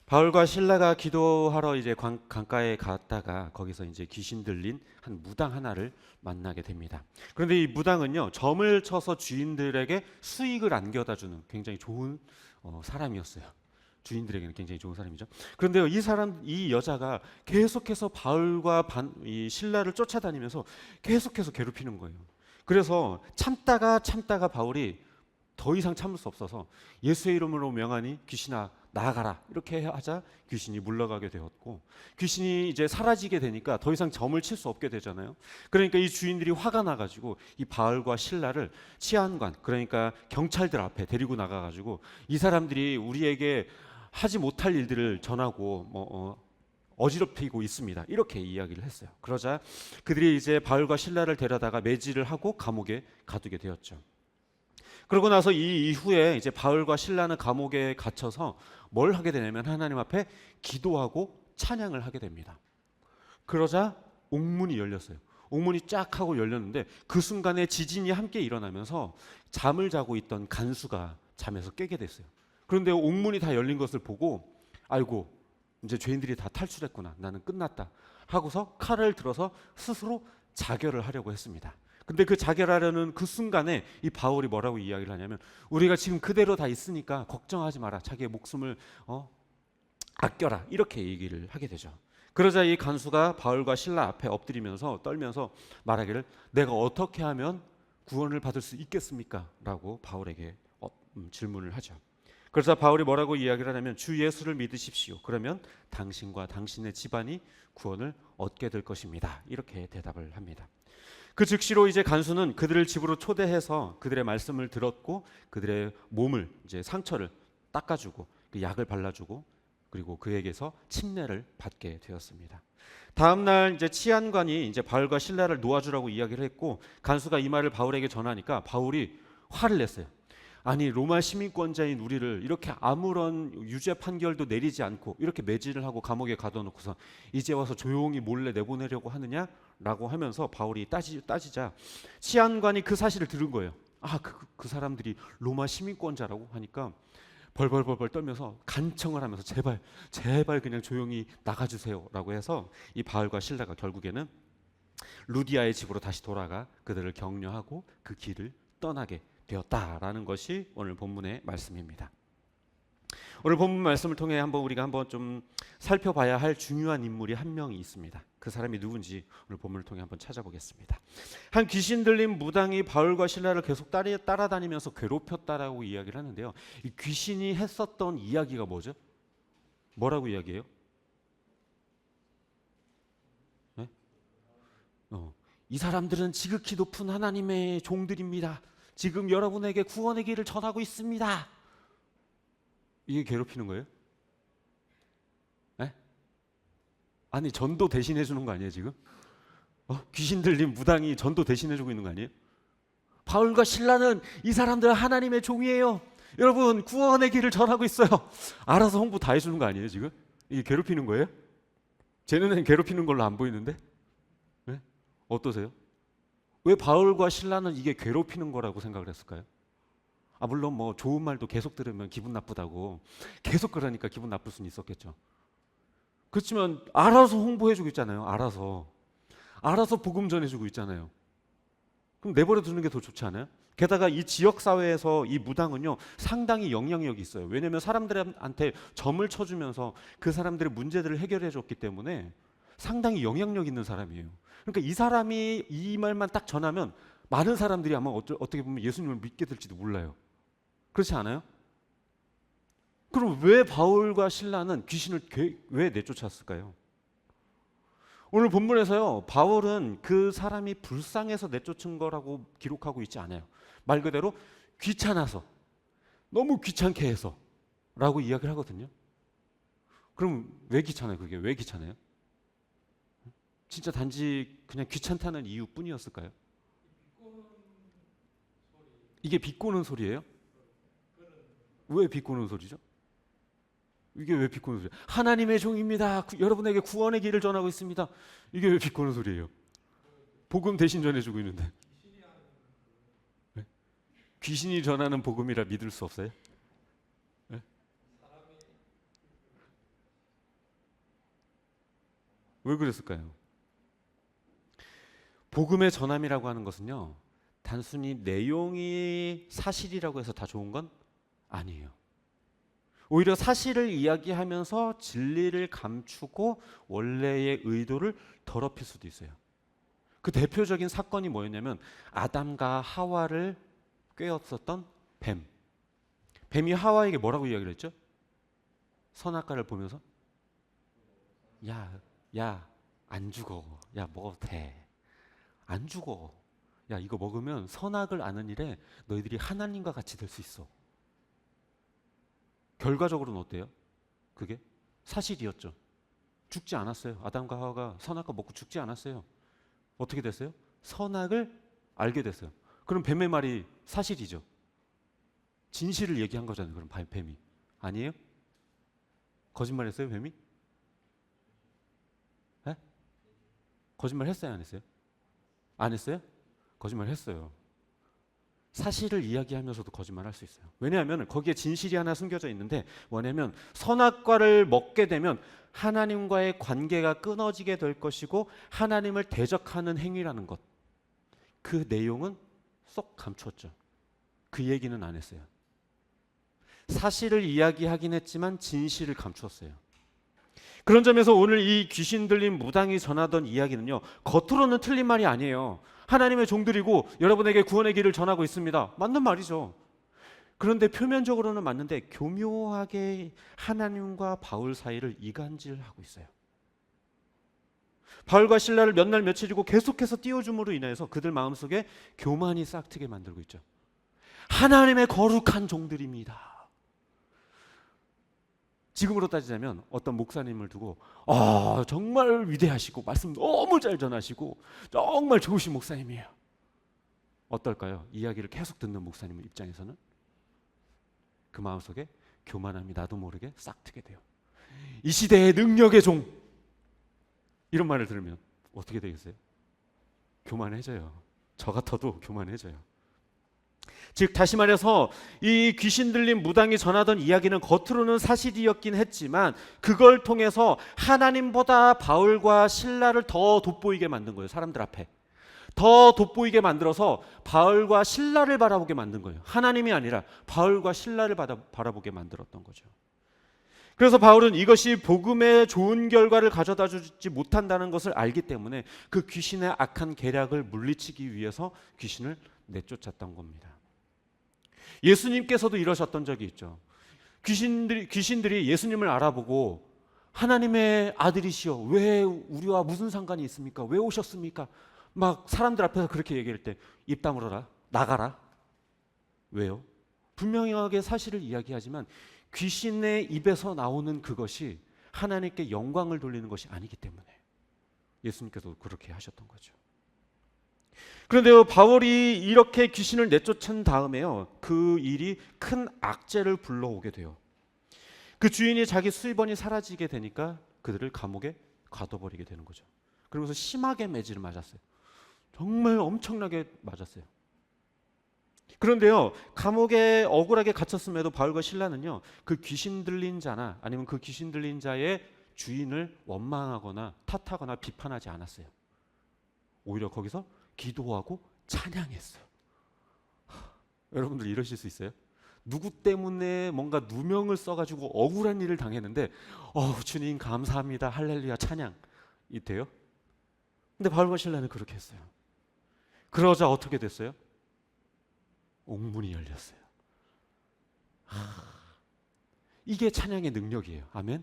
바울과 실라가 기도하러 이제 강가에 갔다가 거기서 이제 귀신 들린 한 무당 하나를 만나게 됩니다. 그런데 이 무당은요, 점을 쳐서 주인들에게 수익을 안겨다 주는 굉장히 좋은 사람이었어요. 주인들에게는 굉장히 좋은 사람이죠. 그런데요, 이 여자가 계속해서 바울과 이 신라를 쫓아다니면서 계속해서 괴롭히는 거예요. 그래서 참다가 바울이 더 이상 참을 수 없어서 예수의 이름으로 명하니 귀신아 나아가라 이렇게 하자 귀신이 물러가게 되었고, 귀신이 이제 사라지게 되니까 더 이상 점을 칠 수 없게 되잖아요. 그러니까 이 주인들이 화가 나가지고 이 바울과 신라를 치안관, 그러니까 경찰들 앞에 데리고 나가가지고 이 사람들이 우리에게 하지 못할 일들을 전하고 어지럽히고 있습니다, 이렇게 이야기를 했어요. 그러자 그들이 이제 바울과 신라를 데려다가 매질을 하고 감옥에 가두게 되었죠. 그러고 나서 이 이후에 이제 바울과 신라는 감옥에 갇혀서 뭘 하게 되냐면 하나님 앞에 기도하고 찬양을 하게 됩니다. 그러자 옥문이 열렸어요. 옥문이 쫙 하고 열렸는데 그 순간에 지진이 함께 일어나면서 잠을 자고 있던 간수가 잠에서 깨게 됐어요. 그런데 옥문이 다 열린 것을 보고 아이고 이제 죄인들이 다 탈출했구나, 나는 끝났다 하고서 칼을 들어서 스스로 자결을 하려고 했습니다. 근데 그 자결하려는 그 순간에 이 바울이 뭐라고 이야기를 하냐면 우리가 지금 그대로 다 있으니까 걱정하지 마라, 자기의 목숨을 아껴라, 이렇게 얘기를 하게 되죠. 그러자 이 간수가 바울과 신라 앞에 엎드리면서 떨면서 말하기를 내가 어떻게 하면 구원을 받을 수 있겠습니까? 라고 바울에게 질문을 하죠. 그래서 바울이 뭐라고 이야기를 하냐면 주 예수를 믿으십시오, 그러면 당신과 당신의 집안이 구원을 얻게 될 것입니다, 이렇게 대답을 합니다. 그 즉시로 이제 간수는 그들을 집으로 초대해서 그들의 말씀을 들었고 그들의 몸을 이제 상처를 닦아주고 그 약을 발라주고 그리고 그에게서 침례를 받게 되었습니다. 다음 날 이제 치안관이 이제 바울과 신라를 놓아주라고 이야기를 했고 간수가 이 말을 바울에게 전하니까 바울이 화를 냈어요. 아니 로마 시민권자인 우리를 이렇게 아무런 유죄 판결도 내리지 않고 이렇게 매질을 하고 감옥에 가둬놓고서 이제 와서 조용히 몰래 내보내려고 하느냐라고 하면서 바울이 따지자 치안관이 그 사실을 들은 거예요. 그 사람들이 로마 시민권자라고 하니까 벌벌벌벌 떨면서 간청을 하면서 제발 그냥 조용히 나가주세요라고 해서 이 바울과 실라가 결국에는 루디아의 집으로 다시 돌아가 그들을 격려하고 그 길을 떠나게 되었다라는 것이 오늘 본문의 말씀입니다. 오늘 본문 말씀을 통해 우리가 한번 좀 살펴봐야 할 중요한 인물이 한 명이 있습니다. 그 사람이 누군지 오늘 본문을 통해 한번 찾아보겠습니다. 한 귀신 들린 무당이 바울과 신라를 계속 따라다니면서 괴롭혔다라고 이야기를 하는데요. 이 귀신이 했었던 이야기가 뭐죠? 뭐라고 이야기해요? 네? 이 사람들은 지극히 높은 하나님의 종들입니다. 지금 여러분에게 구원의 길을 전하고 있습니다. 이게 괴롭히는 거예요? 네? 아니 전도 대신해 주는 거 아니에요 지금? 귀신 들린 무당이 전도 대신해 주고 있는 거 아니에요? 바울과 신라는 이 사람들 하나님의 종이에요. 여러분 구원의 길을 전하고 있어요. 알아서 홍보 다 해주는 거 아니에요 지금? 이게 괴롭히는 거예요? 제 눈에는 괴롭히는 걸로 안 보이는데? 네? 어떠세요? 왜 바울과 신라는 이게 괴롭히는 거라고 생각을 했을까요? 물론 뭐 좋은 말도 계속 들으면 기분 나쁘다고 계속 그러니까 기분 나쁠 수는 있었겠죠. 그렇지만 알아서 홍보해주고 있잖아요. 알아서 복음 전해주고 있잖아요. 그럼 내버려 두는 게 더 좋지 않아요? 게다가 이 지역 사회에서 이 무당은요 상당히 영향력이 있어요. 왜냐하면 사람들한테 점을 쳐주면서 그 사람들의 문제들을 해결해 줬기 때문에 상당히 영향력 있는 사람이에요. 그러니까 이 사람이 이 말만 딱 전하면 많은 사람들이 아마 어떻게 보면 예수님을 믿게 될지도 몰라요. 그렇지 않아요? 그럼 왜 바울과 신라는 귀신을 왜 내쫓았을까요? 오늘 본문에서요 바울은 그 사람이 불쌍해서 내쫓은 거라고 기록하고 있지 않아요. 말 그대로 귀찮아서, 너무 귀찮게 해서 라고 이야기를 하거든요. 그럼 왜 귀찮아요? 그게 왜 귀찮아요? 진짜 단지 그냥 귀찮다는 이유뿐이었을까요? 이게 비꼬는 소리예요? 왜 비꼬는 소리죠? 이게 왜 비꼬는 소리예요? 하나님의 종입니다. 여러분에게 구원의 길을 전하고 있습니다. 이게 왜 비꼬는 소리예요? 복음 대신 전해주고 있는데. 네? 귀신이 전하는 복음이라 믿을 수 없어요? 네? 왜 그랬을까요? 복음의 전함이라고 하는 것은요, 단순히 내용이 사실이라고 해서 다 좋은 건 아니에요. 오히려 사실을 이야기하면서 진리를 감추고 원래의 의도를 더럽힐 수도 있어요. 그 대표적인 사건이 뭐였냐면 아담과 하와를 꿰었었던 뱀. 뱀이 하와에게 뭐라고 이야기를 했죠? 선악과를 보면서 야, 안 죽어. 야, 먹어도 돼. 안 죽어. 야, 이거 먹으면 선악을 아는 일에 너희들이 하나님과 같이 될 수 있어. 결과적으로는 어때요? 그게 사실이었죠. 죽지 않았어요. 아담과 하와가 선악과 먹고 죽지 않았어요. 어떻게 됐어요? 선악을 알게 됐어요. 그럼 뱀의 말이 사실이죠. 진실을 얘기한 거잖아요. 그럼 뱀이. 아니에요? 거짓말했어요, 뱀이? 네? 거짓말 했어요, 안 했어요? 안 했어요? 거짓말 했어요. 사실을 이야기하면서도 거짓말 할 수 있어요. 왜냐하면 거기에 진실이 하나 숨겨져 있는데 뭐냐면 선악과를 먹게 되면 하나님과의 관계가 끊어지게 될 것이고 하나님을 대적하는 행위라는 것. 그 내용은 쏙 감췄죠. 그 얘기는 안 했어요. 사실을 이야기하긴 했지만 진실을 감추었어요. 그런 점에서 오늘 이 귀신 들린 무당이 전하던 이야기는요, 겉으로는 틀린 말이 아니에요. 하나님의 종들이고 여러분에게 구원의 길을 전하고 있습니다. 맞는 말이죠. 그런데 표면적으로는 맞는데 교묘하게 하나님과 바울 사이를 이간질하고 있어요. 바울과 실라를 몇 날 며칠이고 계속해서 띄워줌으로 인해서 그들 마음속에 교만이 싹트게 만들고 있죠. 하나님의 거룩한 종들입니다. 지금으로 따지자면 어떤 목사님을 두고 정말 위대하시고 말씀 너무 잘 전하시고 정말 좋으신 목사님이에요. 어떨까요? 이야기를 계속 듣는 목사님 입장에서는 그 마음속에 교만함이 나도 모르게 싹트게 돼요. 이 시대의 능력의 종, 이런 말을 들으면 어떻게 되겠어요? 교만해져요. 저 같아도 교만해져요. 즉 다시 말해서 이 귀신 들린 무당이 전하던 이야기는 겉으로는 사실이었긴 했지만 그걸 통해서 하나님보다 바울과 실라를 더 돋보이게 만든 거예요. 사람들 앞에 더 돋보이게 만들어서 바울과 실라를 바라보게 만든 거예요. 하나님이 아니라 바울과 실라를 바라보게 만들었던 거죠. 그래서 바울은 이것이 복음의 좋은 결과를 가져다 주지 못한다는 것을 알기 때문에 그 귀신의 악한 계략을 물리치기 위해서 귀신을 내쫓았던 겁니다. 예수님께서도 이러셨던 적이 있죠. 귀신들이 예수님을 알아보고 하나님의 아들이시여 왜 우리와 무슨 상관이 있습니까? 왜 오셨습니까? 막 사람들 앞에서 그렇게 얘기할 때 입 다물어라, 나가라. 왜요? 분명하게 사실을 이야기하지만 귀신의 입에서 나오는 그것이 하나님께 영광을 돌리는 것이 아니기 때문에 예수님께서 그렇게 하셨던 거죠. 그런데요, 바울이 이렇게 귀신을 내쫓은 다음에요, 그 일이 큰 악재를 불러오게 돼요. 그 주인이 자기 수입원이 사라지게 되니까 그들을 감옥에 가둬버리게 되는 거죠. 그러면서 심하게 매질을 맞았어요. 정말 엄청나게 맞았어요. 그런데요, 감옥에 억울하게 갇혔음에도 바울과 실라는요, 그 귀신 들린 자나 아니면 그 귀신 들린 자의 주인을 원망하거나 탓하거나 비판하지 않았어요. 오히려 거기서 기도하고 찬양했어요. 여러분들 이러실 수 있어요? 누구 때문에 뭔가 누명을 써가지고 억울한 일을 당했는데 주님 감사합니다 할렐루야 찬양 이때요? 근데 바울과 실라는 그렇게 했어요. 그러자 어떻게 됐어요? 옥문이 열렸어요. 이게 찬양의 능력이에요. 아멘?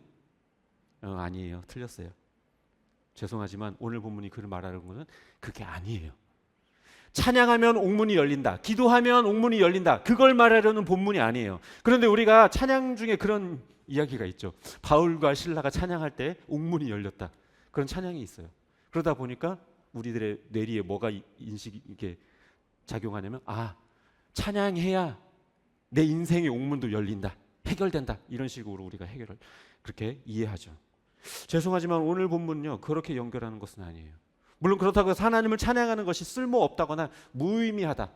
아니에요. 틀렸어요. 죄송하지만 오늘 본문이 그를 말하는 것은 그게 아니에요. 찬양하면 옥문이 열린다. 기도하면 옥문이 열린다. 그걸 말하려는 본문이 아니에요. 그런데 우리가 찬양 중에 그런 이야기가 있죠. 바울과 실라가 찬양할 때 옥문이 열렸다. 그런 찬양이 있어요. 그러다 보니까 우리들의 뇌리에 뭐가 인식이 이렇게 작용하냐면 찬양해야 내 인생의 옥문도 열린다. 해결된다. 이런 식으로 우리가 해결을 그렇게 이해하죠. 죄송하지만 오늘 본문은요, 그렇게 연결하는 것은 아니에요. 물론 그렇다고 해서 하나님을 찬양하는 것이 쓸모없다거나 무의미하다,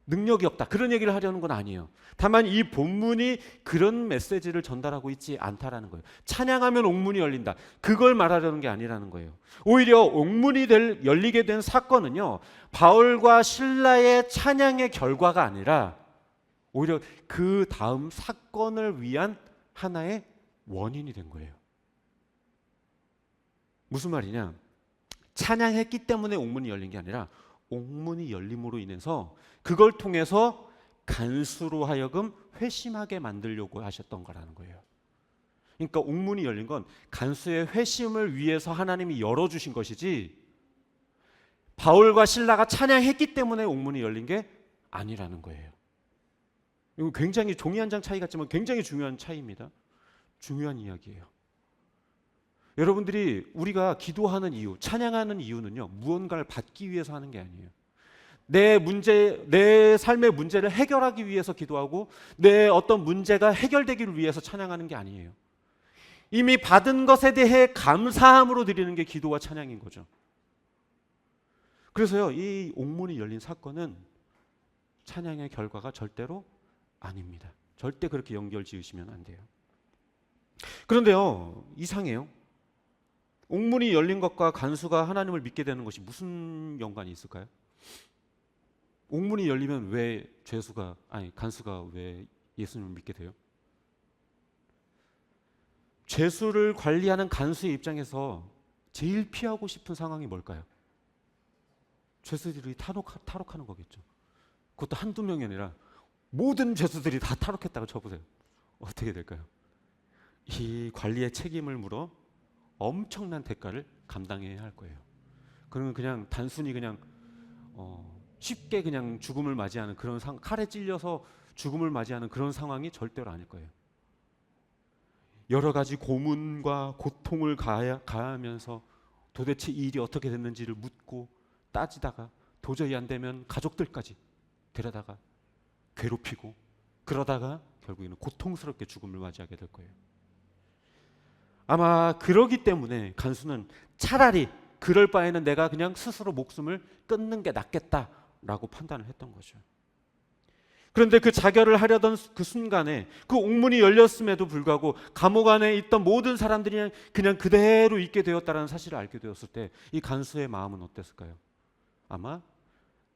능력이 없다, 그런 얘기를 하려는 건 아니에요. 다만 이 본문이 그런 메시지를 전달하고 있지 않다라는 거예요. 찬양하면 옥문이 열린다, 그걸 말하려는 게 아니라는 거예요. 오히려 옥문이 열리게 된 사건은요, 바울과 실라의 찬양의 결과가 아니라 오히려 그 다음 사건을 위한 하나의 원인이 된 거예요. 무슨 말이냐? 찬양했기 때문에 옥문이 열린 게 아니라 옥문이 열림으로 인해서 그걸 통해서 간수로 하여금 회심하게 만들려고 하셨던 거라는 거예요. 그러니까 옥문이 열린 건 간수의 회심을 위해서 하나님이 열어주신 것이지, 바울과 실라가 찬양했기 때문에 옥문이 열린 게 아니라는 거예요. 이거 굉장히 종이 한 장 차이 같지만 굉장히 중요한 차이입니다. 중요한 이야기예요. 여러분들이 우리가 기도하는 이유, 찬양하는 이유는요, 무언가를 받기 위해서 하는 게 아니에요. 내 삶의 문제를 해결하기 위해서 기도하고 내 어떤 문제가 해결되기를 위해서 찬양하는 게 아니에요. 이미 받은 것에 대해 감사함으로 드리는 게 기도와 찬양인 거죠. 그래서요, 이 옥문이 열린 사건은 찬양의 결과가 절대로 아닙니다. 절대 그렇게 연결 지으시면 안 돼요. 그런데요, 이상해요. 옥문이 열린 것과 간수가 하나님을 믿게 되는 것이 무슨 연관이 있을까요? 옥문이 열리면 왜 간수가 왜 예수님을 믿게 돼요? 죄수를 관리하는 간수의 입장에서 제일 피하고 싶은 상황이 뭘까요? 죄수들이 탈옥하는 거겠죠. 그것도 한두 명이 아니라 모든 죄수들이 다 탈옥했다고 쳐보세요. 어떻게 될까요? 이 관리의 책임을 물어 엄청난 대가를 감당해야 할 거예요. 그러면 그냥 단순히 그냥 쉽게 그냥 죽음을 맞이하는 그런 칼에 찔려서 죽음을 맞이하는 그런 상황이 절대로 아닐 거예요. 여러 가지 고문과 고통을 가하면서 도대체 이 일이 어떻게 됐는지를 묻고 따지다가 도저히 안 되면 가족들까지 데려다가 괴롭히고, 그러다가 결국에는 고통스럽게 죽음을 맞이하게 될 거예요. 아마 그러기 때문에 간수는 차라리 그럴 바에는 내가 그냥 스스로 목숨을 끊는 게 낫겠다라고 판단을 했던 거죠. 그런데 그 자결을 하려던 그 순간에 그 옥문이 열렸음에도 불구하고 감옥 안에 있던 모든 사람들이 그냥 그대로 있게 되었다는 사실을 알게 되었을 때 이 간수의 마음은 어땠을까요? 아마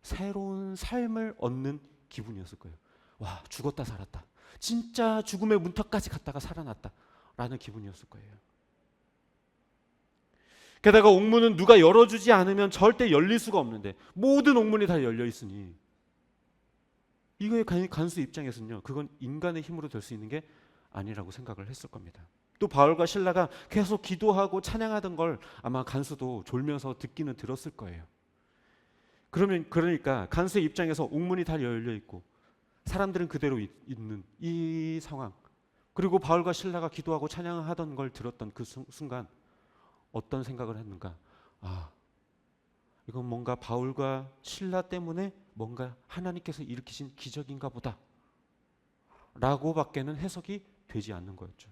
새로운 삶을 얻는 기분이었을 거예요. 와, 죽었다 살았다. 진짜 죽음의 문턱까지 갔다가 살아났다 라는 기분이었을 거예요. 게다가 옥문은 누가 열어주지 않으면 절대 열릴 수가 없는데 모든 옥문이 다 열려 있으니 이거의 간수 입장에서는요, 그건 인간의 힘으로 될 수 있는 게 아니라고 생각을 했을 겁니다. 또 바울과 실라가 계속 기도하고 찬양하던 걸 아마 간수도 졸면서 듣기는 들었을 거예요. 그러니까 간수의 입장에서 옥문이 다 열려 있고 사람들은 그대로 있는 이 상황, 그리고 바울과 실라가 기도하고 찬양하던 걸 들었던 그 순간 어떤 생각을 했는가? 이건 뭔가 바울과 실라 때문에 뭔가 하나님께서 일으키신 기적인가 보다 라고밖에는 해석이 되지 않는 거였죠.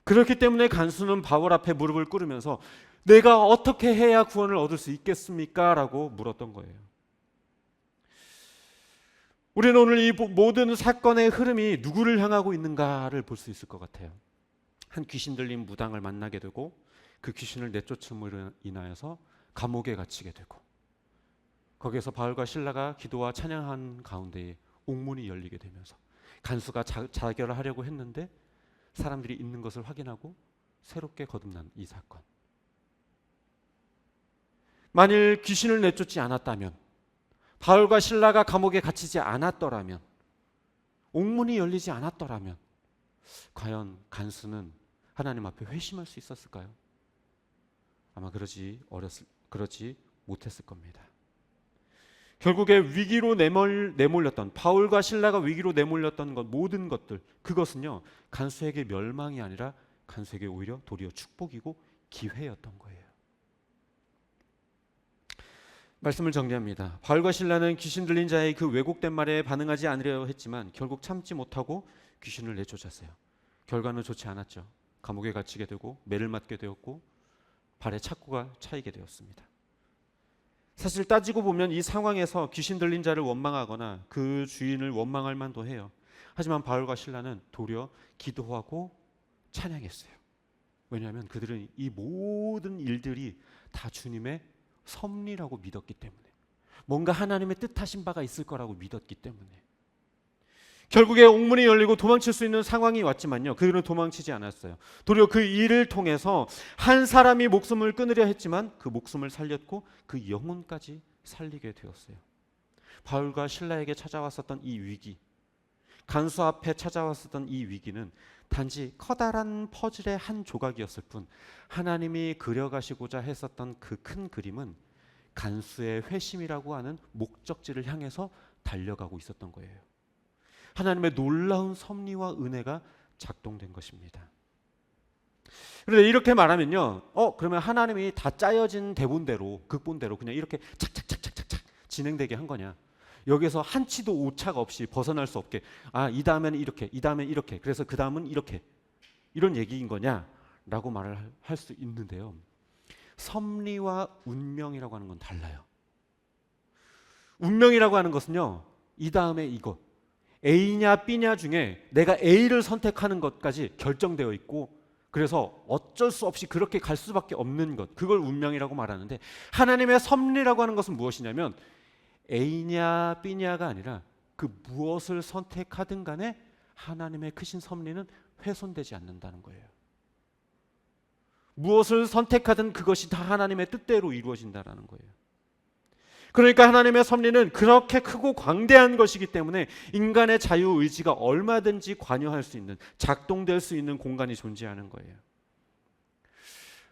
그렇기 때문에 간수는 바울 앞에 무릎을 꿇으면서 내가 어떻게 해야 구원을 얻을 수 있겠습니까? 라고 물었던 거예요. 우리는 오늘 이 모든 사건의 흐름이 누구를 향하고 있는가를 볼 수 있을 것 같아요. 한 귀신 들린 무당을 만나게 되고 그 귀신을 내쫓음으로 인하여서 감옥에 갇히게 되고, 거기에서 바울과 실라가 기도와 찬양한 가운데에 옥문이 열리게 되면서 간수가 자결을 하려고 했는데 사람들이 있는 것을 확인하고 새롭게 거듭난 이 사건. 만일 귀신을 내쫓지 않았다면, 바울과 실라가 감옥에 갇히지 않았더라면, 옥문이 열리지 않았더라면 과연 간수는 하나님 앞에 회심할 수 있었을까요? 아마 그러지 못했을 겁니다. 결국에 위기로 내몰렸던, 바울과 실라가 위기로 내몰렸던 모든 것들, 그것은요 간수에게 멸망이 아니라 간수에게 오히려 도리어 축복이고 기회였던 거예요. 말씀을 정리합니다. 바울과 실라는 귀신 들린 자의 그 왜곡된 말에 반응하지 않으려 했지만 결국 참지 못하고 귀신을 내쫓았어요. 결과는 좋지 않았죠. 감옥에 갇히게 되고 매를 맞게 되었고 발에 착고가 차이게 되었습니다. 사실 따지고 보면 이 상황에서 귀신 들린 자를 원망하거나 그 주인을 원망할 만도 해요. 하지만 바울과 실라는 도리어 기도하고 찬양했어요. 왜냐하면 그들은 이 모든 일들이 다 주님의 섭리라고 믿었기 때문에, 뭔가 하나님의 뜻하신 바가 있을 거라고 믿었기 때문에. 결국에 옥문이 열리고 도망칠 수 있는 상황이 왔지만요, 그들은 도망치지 않았어요. 도리어 그 일을 통해서 한 사람이 목숨을 끊으려 했지만 그 목숨을 살렸고 그 영혼까지 살리게 되었어요. 바울과 실라에게 찾아왔었던 이 위기, 간수 앞에 찾아왔었던 이 위기는 단지 커다란 퍼즐의 한 조각이었을 뿐, 하나님이 그려가시고자 했었던 그 큰 그림은 간수의 회심이라고 하는 목적지를 향해서 달려가고 있었던 거예요. 하나님의 놀라운 섭리와 은혜가 작동된 것입니다. 그런데 이렇게 말하면요, 그러면 하나님이 다 짜여진 대본대로, 극본대로 그냥 이렇게 착착착착착착 진행되게 한 거냐? 여기서 한치도 오차가 없이 벗어날 수 없게, 이 다음에는 이렇게, 이 다음엔 이렇게, 그래서 그 다음은 이렇게, 이런 얘기인 거냐라고 말을 할 수 있는데요, 섭리와 운명이라고 하는 건 달라요. 운명이라고 하는 것은요, 이 다음에 이것, A냐 B냐 중에 내가 A를 선택하는 것까지 결정되어 있고, 그래서 어쩔 수 없이 그렇게 갈 수밖에 없는 것, 그걸 운명이라고 말하는데, 하나님의 섭리라고 하는 것은 무엇이냐면 A냐 B냐가 아니라 그 무엇을 선택하든 간에 하나님의 크신 섭리는 훼손되지 않는다는 거예요. 무엇을 선택하든 그것이 다 하나님의 뜻대로 이루어진다는 거예요. 그러니까 하나님의 섭리는 그렇게 크고 광대한 것이기 때문에 인간의 자유의지가 얼마든지 관여할 수 있는, 작동될 수 있는 공간이 존재하는 거예요.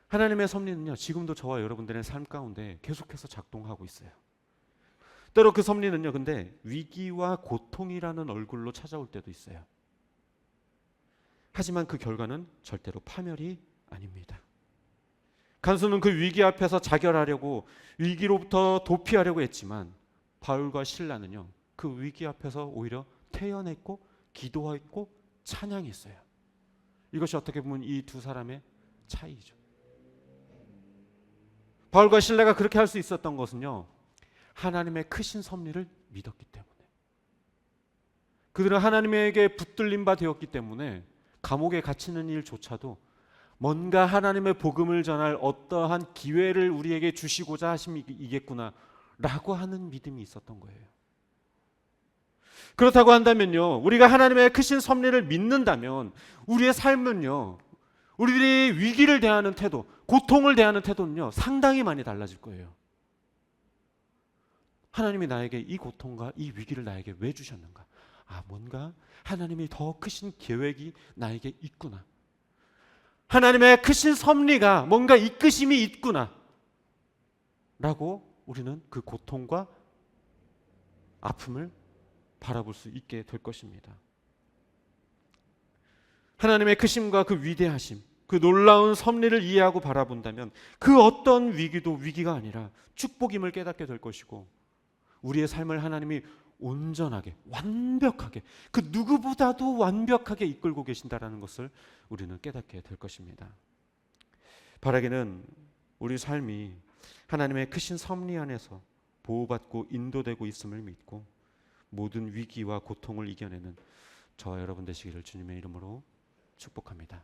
하나님의 섭리는요, 지금도 저와 여러분들의 삶 가운데 계속해서 작동하고 있어요. 때로 그 섭리는요, 근데 위기와 고통이라는 얼굴로 찾아올 때도 있어요. 하지만 그 결과는 절대로 파멸이 아닙니다. 간수는 그 위기 앞에서 자결하려고, 위기로부터 도피하려고 했지만 바울과 실라는요, 그 위기 앞에서 오히려 태연했고 기도했고 찬양했어요. 이것이 어떻게 보면 이 두 사람의 차이죠. 바울과 실라가 그렇게 할 수 있었던 것은요, 하나님의 크신 섭리를 믿었기 때문에, 그들은 하나님에게 붙들린 바 되었기 때문에 감옥에 갇히는 일조차도 뭔가 하나님의 복음을 전할 어떠한 기회를 우리에게 주시고자 하심이겠구나 라고 하는 믿음이 있었던 거예요. 그렇다고 한다면요, 우리가 하나님의 크신 섭리를 믿는다면 우리의 삶은요, 우리들이 위기를 대하는 태도, 고통을 대하는 태도는요, 상당히 많이 달라질 거예요. 하나님이 나에게 이 고통과 이 위기를 나에게 왜 주셨는가? 뭔가 하나님이 더 크신 계획이 나에게 있구나. 하나님의 크신 섭리가 뭔가 이끄심이 있구나 라고 우리는 그 고통과 아픔을 바라볼 수 있게 될 것입니다. 하나님의 크심과 그 위대하심, 그 놀라운 섭리를 이해하고 바라본다면 그 어떤 위기도 위기가 아니라 축복임을 깨닫게 될 것이고, 우리의 삶을 하나님이 온전하게, 완벽하게, 그 누구보다도 완벽하게 이끌고 계신다라는 것을 우리는 깨닫게 될 것입니다. 바라기는 우리 삶이 하나님의 크신 섭리 안에서 보호받고 인도되고 있음을 믿고 모든 위기와 고통을 이겨내는 저와 여러분 되시기를 주님의 이름으로 축복합니다.